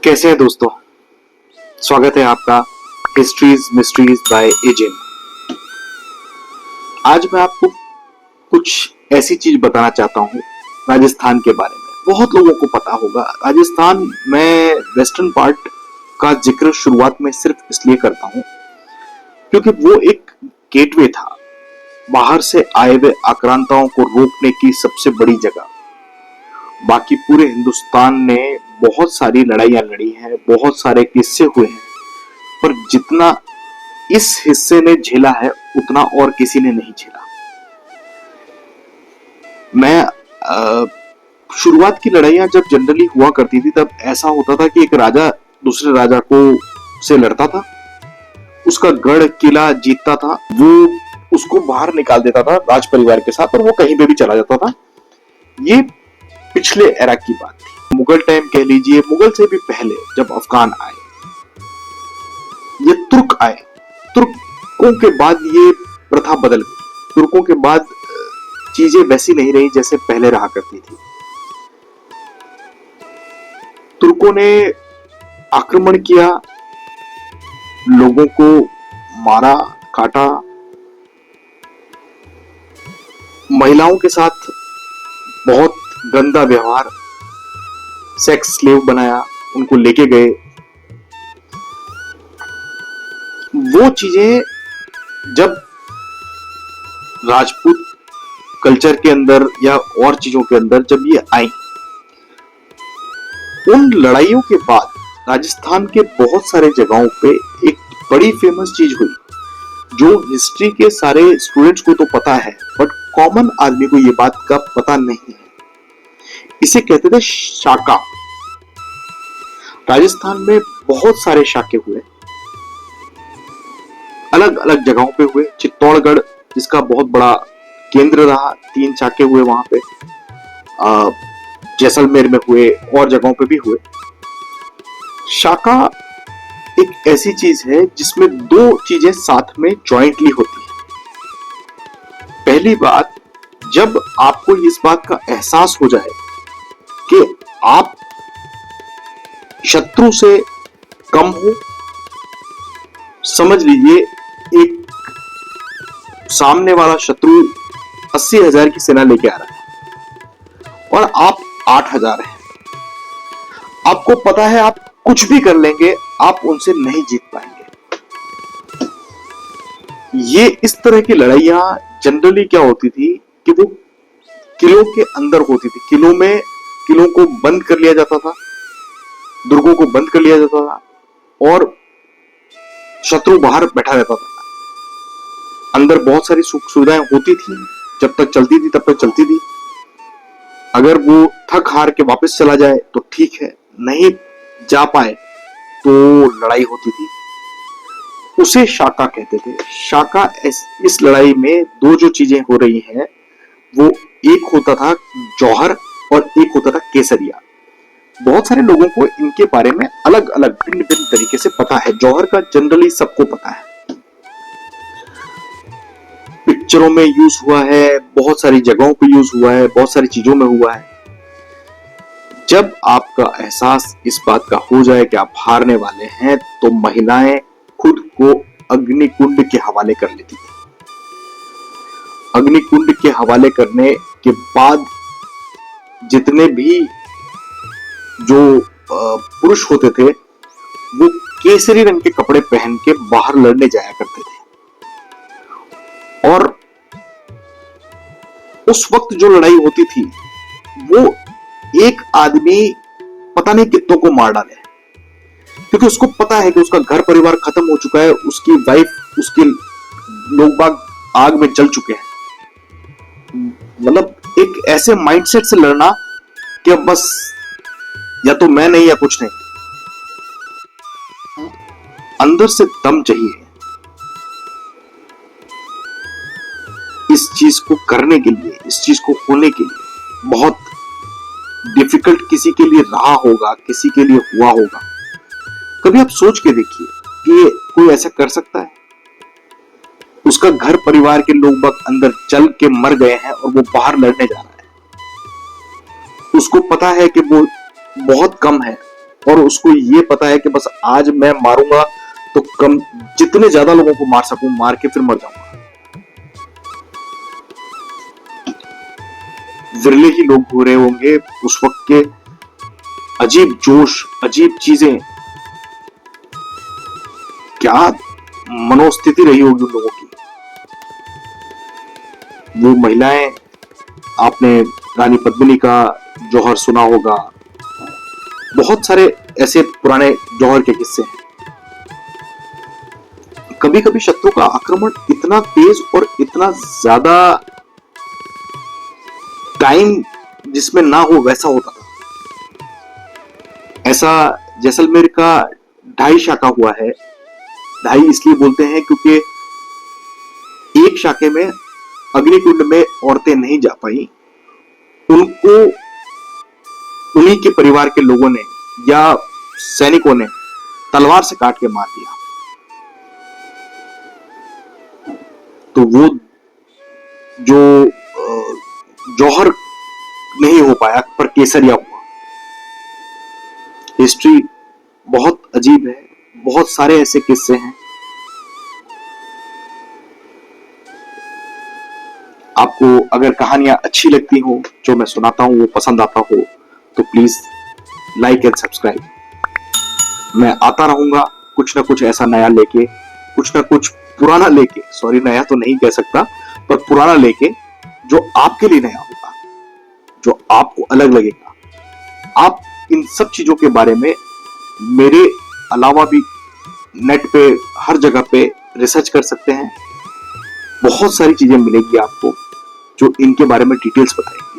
कैसे हैं दोस्तों। स्वागत है आपका हिस्ट्रीज मिस्ट्रीज बाय एजेंट। आज मैं आपको कुछ ऐसी चीज बताना चाहता हूँ राजस्थान के बारे में। बहुत लोगों को पता होगा राजस्थान में वेस्टर्न पार्ट का जिक्र शुरुआत में सिर्फ इसलिए करता हूँ क्योंकि वो एक गेटवे था, बाहर से आए हुए आक्रांताओं को रोकने की सबसे बड़ी जगह। बाकी पूरे हिंदुस्तान ने बहुत सारी लड़ाइयां लड़ी हैं, बहुत सारे किस्से हुए हैं, पर जितना इस हिस्से ने झेला है उतना और किसी ने नहीं झेला। मैं शुरुआत की लड़ाइयां जब जनरली हुआ करती थी तब ऐसा होता था कि एक राजा दूसरे राजा को से लड़ता था, उसका गढ़ किला जीतता था, वो उसको बाहर निकाल देता था राज परिवार के साथ और वो कहीं पे भी चला जाता था। ये पिछले एरा की बात थी, मुगल टाइम कह लीजिए, मुगल से भी पहले जब अफगान आए, ये तुर्क आए, तुर्कों के बाद ये प्रथा बदल गई। तुर्कों के बाद चीजें वैसी नहीं रही जैसे पहले रहा करती थी। तुर्कों ने आक्रमण किया, लोगों को मारा काटा, महिलाओं के साथ बहुत गंदा व्यवहार, सेक्स स्लेव बनाया, उनको लेके गए। वो चीजें जब राजपूत कल्चर के अंदर या और चीजों के अंदर जब ये आई, उन लड़ाइयों के बाद राजस्थान के बहुत सारे जगहों पे एक बड़ी फेमस चीज हुई जो हिस्ट्री के सारे स्टूडेंट्स को तो पता है बट कॉमन आदमी को ये बात का पता नहीं है। इसे कहते थे शाका। राजस्थान में बहुत सारे शाके हुए, अलग अलग जगहों पे हुए। चित्तौड़गढ़ जिसका बहुत बड़ा केंद्र रहा, 3 शाके हुए वहां पे। जैसलमेर में हुए और जगहों पे भी हुए। शाका एक ऐसी चीज है जिसमें 2 चीजें साथ में जॉइंटली होती है। पहली बात, जब आपको इस बात का एहसास हो जाए कि आप शत्रु से कम हो, समझ लीजिए एक सामने वाला शत्रु 80,000 की सेना लेके आ रहा है और आप 8,000 हैं। आपको पता है आप कुछ भी कर लेंगे, आप उनसे नहीं जीत पाएंगे। ये इस तरह की लड़ाइयां जनरली क्या होती थी कि वो किलों के अंदर होती थी। किलों को बंद कर लिया जाता था, दुर्गों को बंद कर लिया जाता था और शत्रु बाहर बैठा रहता था। अंदर बहुत सारी सुख सुविधाएं होती थी, जब तक चलती थी तब तक चलती थी। अगर वो थक हार के वापस चला जाए तो ठीक है, नहीं जा पाए तो लड़ाई होती थी। उसे शाका कहते थे। शाका इस लड़ाई में 2 जो चीजें हो रही हैं वो एक होता था जौहर और एक होता था केसरिया। बहुत सारे लोगों को इनके बारे में अलग अलग भिन्न भिन्न तरीके से पता है। जौहर का जनरली सबको पता है, पिक्चरों में यूज हुआ है, बहुत सारी जगहों पे यूज हुआ है, बहुत सारी चीजों में हुआ है। जब आपका एहसास इस बात का हो जाए कि आप हारने वाले हैं तो महिलाएं खुद को अग्निकुंड के हवाले कर लेती थी। अग्निकुंड के हवाले करने के बाद जितने भी जो पुरुष होते थे वो केसरी रंग के कपड़े पहन के बाहर लड़ने जाया करते थे। और उस वक्त जो लड़ाई होती थी वो एक आदमी पता नहीं कितनों को मार डाले, क्योंकि उसको पता है कि उसका घर परिवार खत्म हो चुका है, उसकी वाइफ, उसके लोग बाग आग में जल चुके हैं। मतलब एक ऐसे माइंडसेट से लड़ना कि अब बस या तो मैं नहीं या कुछ नहीं। अंदर से दम चाहिए इस चीज को करने के लिए, इस चीज को होने के लिए। बहुत डिफिकल्ट किसी के लिए रहा होगा, किसी के लिए हुआ होगा। कभी आप सोच के देखिए कि कोई ऐसा कर सकता है? उसका घर परिवार के लोग बाग अंदर जल के मर गए हैं और वो बाहर लड़ने जा रहा है। उसको पता है कि वो बहुत कम है और उसको ये पता है कि बस आज मैं मारूंगा तो कम जितने ज्यादा लोगों को मार सकूं, मार के फिर मर जाऊंगा। विरले ही लोग हो रहे होंगे उस वक्त के अजीब जोश, अजीब चीजें, क्या मनोस्थिति रही होगी उन लोगों की। वो महिलाएं, आपने रानी पद्मिनी का जौहर सुना होगा, बहुत सारे ऐसे पुराने जौहर के किस्से हैं। कभी कभी शत्रु का आक्रमण इतना तेज और इतना ज्यादा टाइम जिसमें ना हो वैसा होता था। ऐसा जैसलमेर का ढाई शाखा हुआ है। ढाई इसलिए बोलते हैं क्योंकि एक शाखे में अग्निकुंड में औरतें नहीं जा पाई, उनको उन्हीं के परिवार के लोगों ने या सैनिकों ने तलवार से काट के मार दिया। तो वो जो जौहर नहीं हो पाया पर केसरिया हुआ। हिस्ट्री बहुत अजीब है, बहुत सारे ऐसे किस्से हैं। आपको अगर कहानियां अच्छी लगती हो, जो मैं सुनाता हूं वो पसंद आता हो, तो प्लीज लाइक एंड सब्सक्राइब। मैं आता रहूंगा कुछ ना कुछ ऐसा नया लेके, कुछ ना कुछ पुराना लेके, सॉरी नया तो नहीं कह सकता, पर पुराना लेके जो आपके लिए नया होगा, जो आपको अलग लगेगा। आप इन सब चीजों के बारे में मेरे अलावा भी नेट पे हर जगह पे रिसर्च कर सकते हैं। बहुत सारी चीजें मिलेगी आपको जो इनके बारे में डिटेल्स बताएंगी।